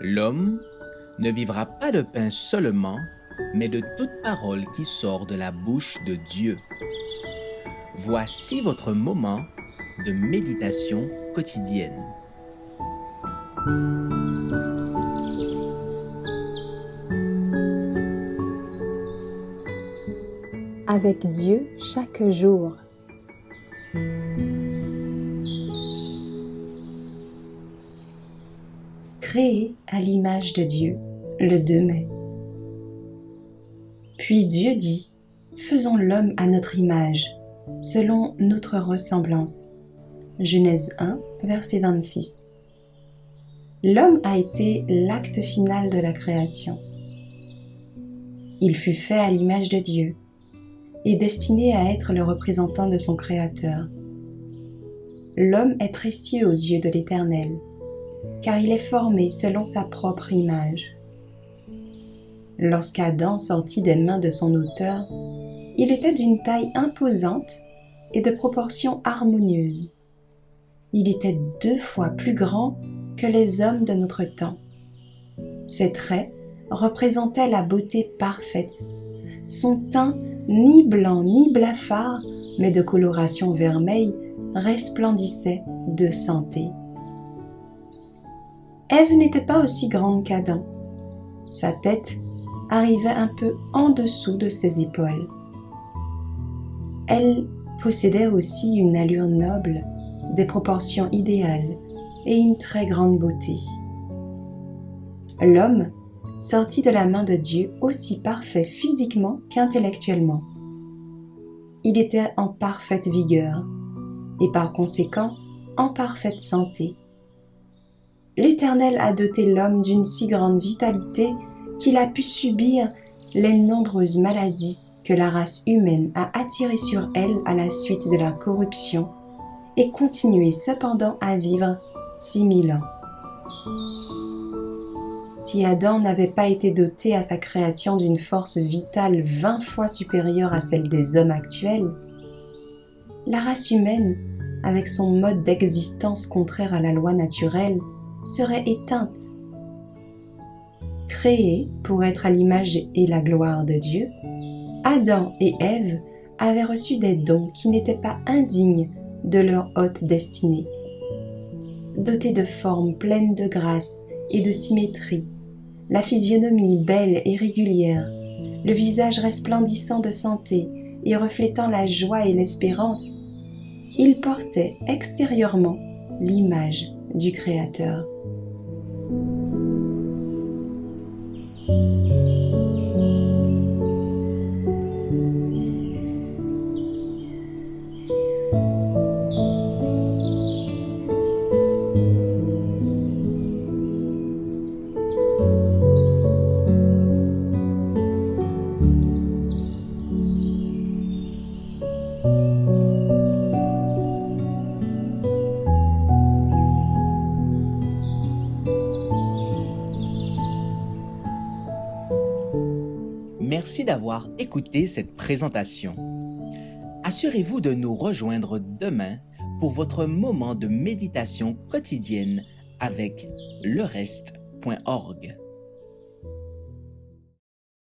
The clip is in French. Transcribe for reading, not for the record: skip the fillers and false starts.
L'homme ne vivra pas de pain seulement, mais de toute parole qui sort de la bouche de Dieu. Voici votre moment de méditation quotidienne. Avec Dieu chaque jour. Créé à l'image de Dieu, le 2 mai. Puis Dieu dit, faisons l'homme à notre image, selon notre ressemblance. Genèse 1, verset 26. L'homme a été l'acte final de la création. Il fut fait à l'image de Dieu et destiné à être le représentant de son Créateur. L'homme est précieux aux yeux de l'Éternel, car il est formé selon sa propre image. Lorsqu'Adam sortit des mains de son auteur, il était d'une taille imposante et de proportions harmonieuses. Il était 2 fois plus grand que les hommes de notre temps. Ses traits représentaient la beauté parfaite. Son teint, ni blanc ni blafard, mais de coloration vermeille, resplendissait de santé. Ève n'était pas aussi grande qu'Adam. Sa tête arrivait un peu en dessous de ses épaules. Elle possédait aussi une allure noble, des proportions idéales et une très grande beauté. L'homme sortit de la main de Dieu aussi parfait physiquement qu'intellectuellement. Il était en parfaite vigueur et par conséquent en parfaite santé. L'Éternel a doté l'homme d'une si grande vitalité qu'il a pu subir les nombreuses maladies que la race humaine a attirées sur elle à la suite de la corruption et continuer cependant à vivre 6000 ans. Si Adam n'avait pas été doté à sa création d'une force vitale 20 fois supérieure à celle des hommes actuels, la race humaine, avec son mode d'existence contraire à la loi naturelle, serait éteinte. Créés pour être à l'image et la gloire de Dieu, Adam et Ève avaient reçu des dons qui n'étaient pas indignes de leur haute destinée. Dotés de formes pleines de grâce et de symétrie, la physionomie belle et régulière, le visage resplendissant de santé et reflétant la joie et l'espérance, ils portaient extérieurement l'image du Créateur. Merci d'avoir écouté cette présentation. Assurez-vous de nous rejoindre demain pour votre moment de méditation quotidienne avec lereste.org.